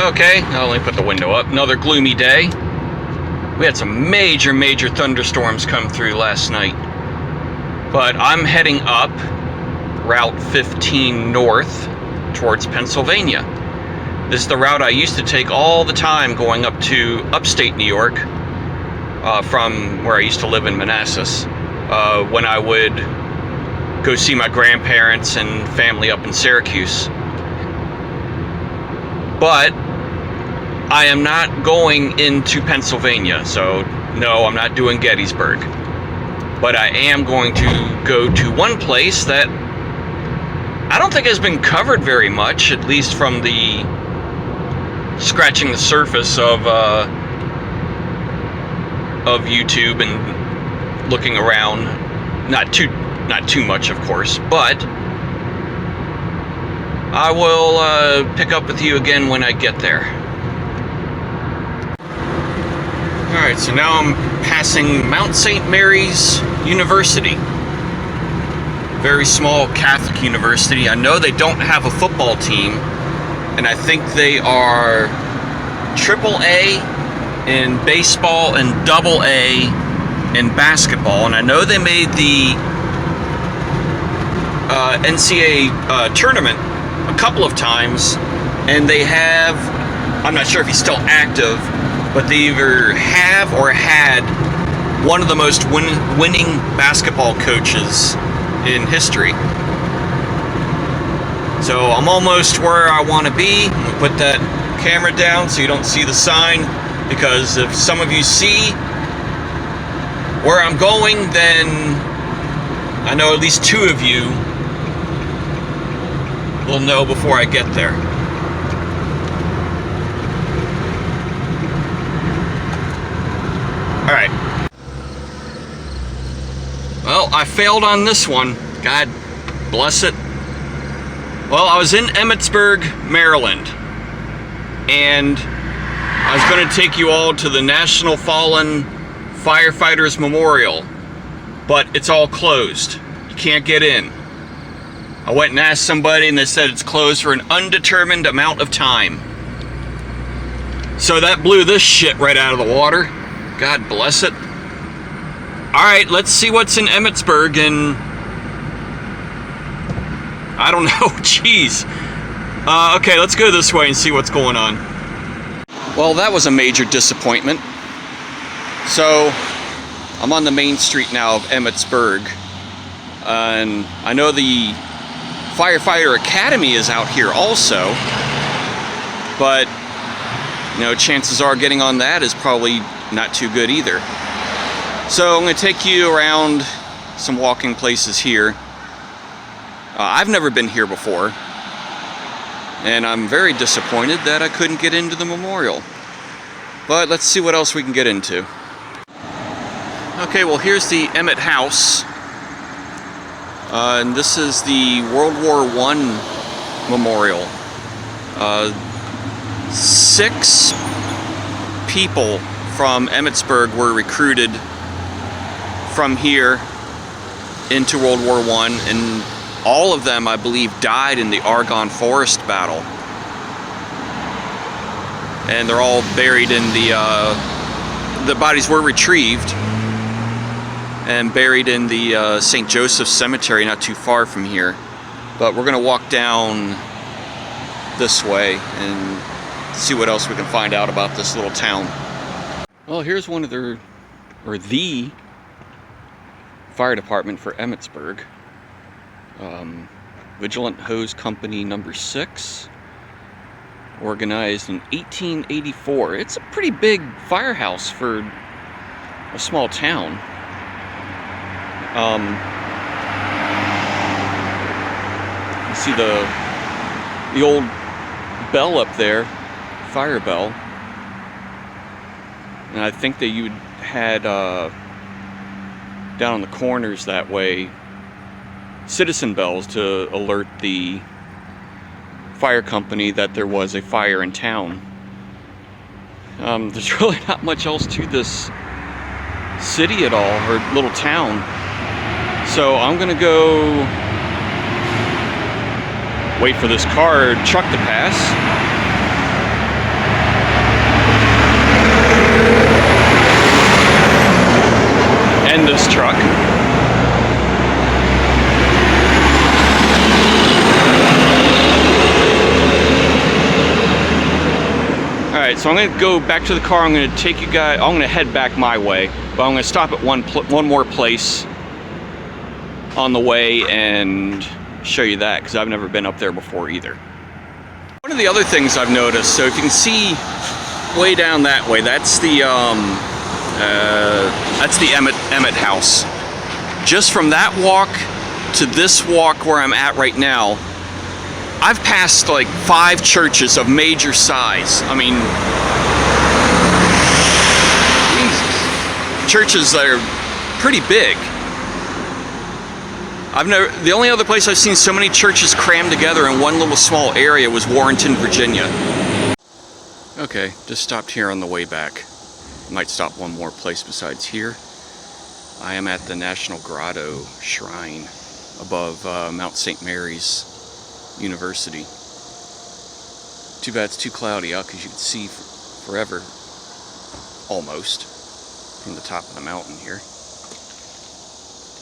Okay, I'll only put the window up. Another gloomy day. We had some major thunderstorms come through last night. But I'm heading up Route 15 north towards Pennsylvania. This is the route I used to take all the time going up to upstate New York from where I used to live in Manassas when I would go see my grandparents and family up in Syracuse. But I am not going into Pennsylvania, so no, I'm not doing Gettysburg. But I am going to go to one place that I don't think has been covered very much, at least from the scratching the surface of YouTube and looking around. Not too much, of course, but I will pick up with you again when I get there. Alright, so now I'm passing Mount St. Mary's University. Very small Catholic university. I know they don't have a football team, and I think they are AAA in baseball and AA in basketball. And I know they made the NCAA tournament a couple of times, and they have, I'm not sure if he's still active, but they either have or had one of the most winning basketball coaches in history. So I'm almost where I want to be. I'm going to put that camera down so you don't see the sign, because if some of you see where I'm going, then I know at least two of you will know before I get there. Alright. Well, I failed on this one. God bless it. Well, I was in Emmitsburg, Maryland, and I was going to take you all to the National Fallen Firefighters Memorial, but it's all closed. You can't get in. I went and asked somebody, and they said it's closed for an undetermined amount of time. So that blew this shit right out of the water. God bless it. Alright, let's see what's in Emmitsburg, and I don't know, jeez. Okay, let's go this way and see what's going on. Well, that was a major disappointment. So, I'm on the main street now of Emmitsburg, and I know the Firefighter Academy is out here also, but, you know, chances are getting on that is probably not too good either. So I'm going to take you around some walking places here. I've never been here before, and I'm very disappointed that I couldn't get into the memorial. But let's see what else we can get into. Okay, well, here's the Emmett House. And this is the World War I memorial. 6 people from Emmitsburg were recruited from here into World War I, and all of them, I believe, died in the Argonne Forest battle. And they're all buried in the bodies were retrieved and buried in the St. Joseph's Cemetery not too far from here. But we're gonna walk down this way and see what else we can find out about this little town. Well, here's one of the fire department for Emmitsburg. Vigilant Hose Company number 6, organized in 1884. It's a pretty big firehouse for a small town. You see the old bell up there, fire bell, and I think that you had down on the corners that way citizen bells to alert the fire company that there was a fire in town. There's really not much else to this city at all, or little town. So I'm gonna go wait for this truck to pass. truck. Alright, so I'm going to go back to the car. I'm going to take you guys, I'm going to head back my way, but I'm going to stop at one more place on the way and show you that, because I've never been up there before either. One of the other things I've noticed, so if you can see way down that way, that's the Emmett house. Just from that walk to this walk where I'm at right now, I've passed like 5 churches of major size. I mean, Jesus. Churches that are pretty big. The only other place I've seen so many churches crammed together in one little small area was Warrenton, Virginia. Okay, just stopped here on the way back. Might stop one more place besides here. I am at the National Grotto Shrine above Mount St. Mary's University. Too bad it's too cloudy out, because you can see forever, almost, from the top of the mountain here.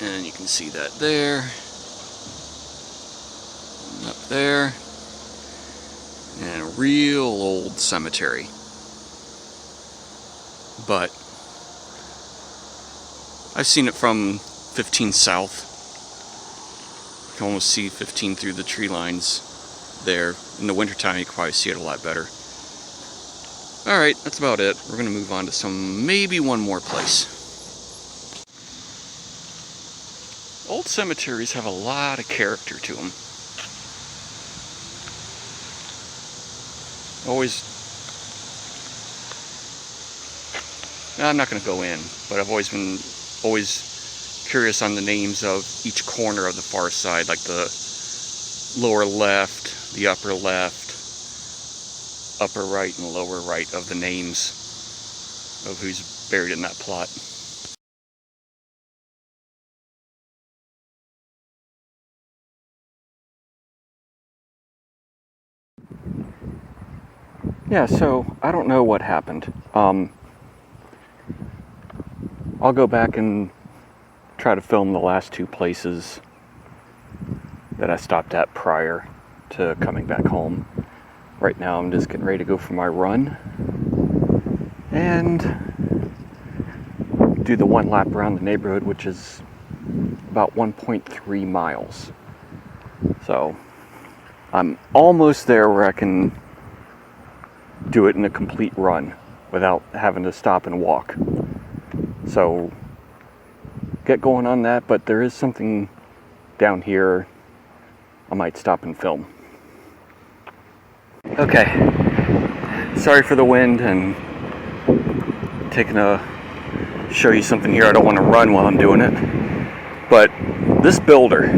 And you can see that there, and up there, and a real old cemetery. But I've seen it from 15 south. You can almost see 15 through the tree lines there. In the wintertime you can probably see it a lot better. Alright, that's about it. We're going to move on to maybe one more place. Old cemeteries have a lot of character to them. I'm not going to go in, but I've always been curious on the names of each corner of the far side, like the lower left, the upper left, upper right and lower right of the names of who's buried in that plot. Yeah, so I don't know what happened. I'll go back and try to film the last 2 places that I stopped at prior to coming back home. Right now I'm just getting ready to go for my run and do the 1 lap around the neighborhood, which is about 1.3 miles. So I'm almost there where I can do it in a complete run without having to stop and walk. So get going on that, but there is something down here I might stop and film. Okay, sorry for the wind and show you something here. I don't want to run while I'm doing it, but this builder,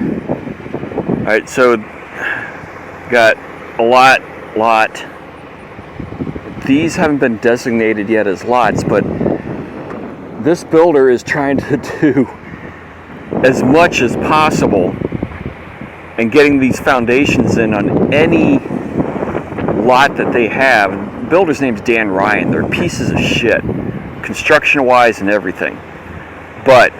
alright, so got a lot. These haven't been designated yet as lots, but this builder is trying to do as much as possible and getting these foundations in on any lot that they have. The builder's name's Dan Ryan. They're pieces of shit, construction-wise and everything. But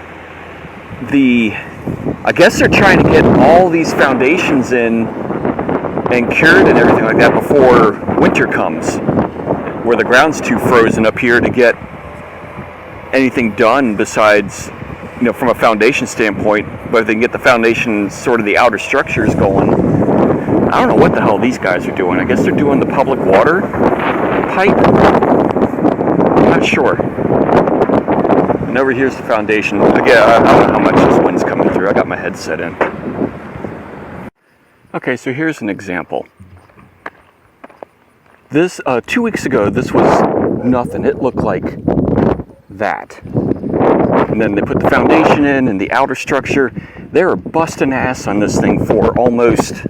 I guess they're trying to get all these foundations in and cured and everything like that before winter comes, where the ground's too frozen up here to get anything done besides, from a foundation standpoint. But if they can get the foundation, sort of the outer structures going, I don't know what the hell these guys are doing. I guess they're doing the public water pipe. I'm not sure. And over here's the foundation. Again, I don't know how much this wind's coming through. I got my headset in. Okay, so here's an example. This 2 weeks ago, this was nothing. It looked like that. And then they put the foundation in and the outer structure. They were busting ass on this thing for almost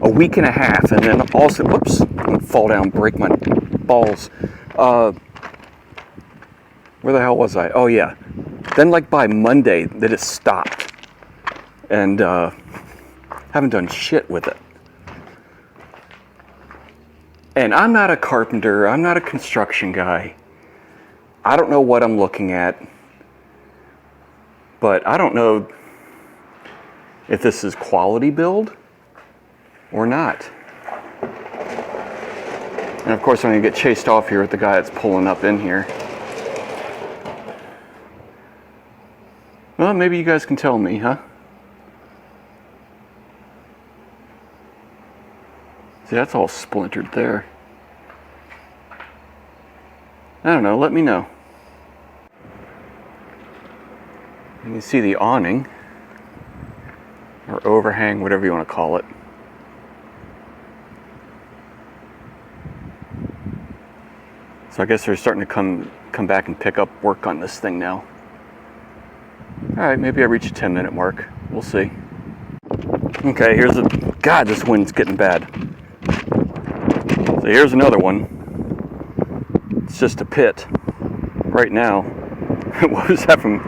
a week and a half. And then also, whoops, I'm gonna fall down, break my balls. Where the hell was I? Oh yeah. Then like by Monday, they just stopped. And haven't done shit with it. And I'm not a carpenter, I'm not a construction guy. I don't know what I'm looking at. But I don't know if this is quality build or not. And of course I'm gonna get chased off here with the guy that's pulling up in here. Well, maybe you guys can tell me, huh? See, that's all splintered there. I don't know, let me know. You can see the awning, or overhang, whatever you want to call it. So I guess they're starting to come back and pick up work on this thing now. Alright, maybe I reach a 10-minute mark. We'll see. Okay, here's a... God, this wind's getting bad. So here's another one. It's just a pit. Right now. What was that from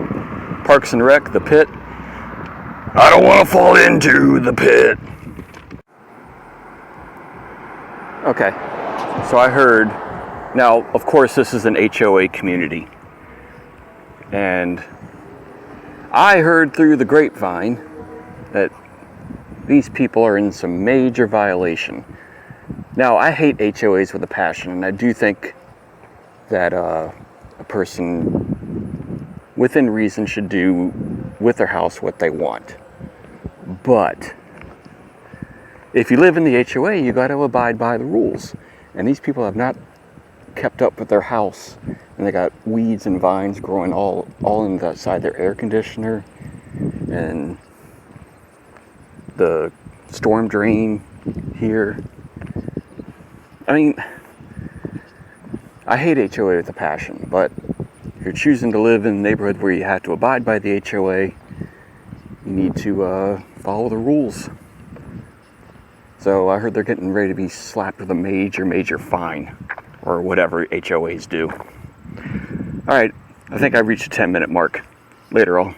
Parks and Rec? The pit? I don't want to fall into the pit. Okay, so I heard... Now, of course, this is an HOA community. And I heard through the grapevine that these people are in some major violation. Now, I hate HOAs with a passion, and I do think that a person within reason should do with their house what they want. But if you live in the HOA, you got to abide by the rules. And these people have not kept up with their house, and they got weeds and vines growing all inside their air conditioner, and the storm drain here. I mean, I hate HOA with a passion, but if you're choosing to live in a neighborhood where you have to abide by the HOA, you need to follow the rules. So I heard they're getting ready to be slapped with a major fine, or whatever HOAs do. All right, I think I reached a 10-minute mark. Later all.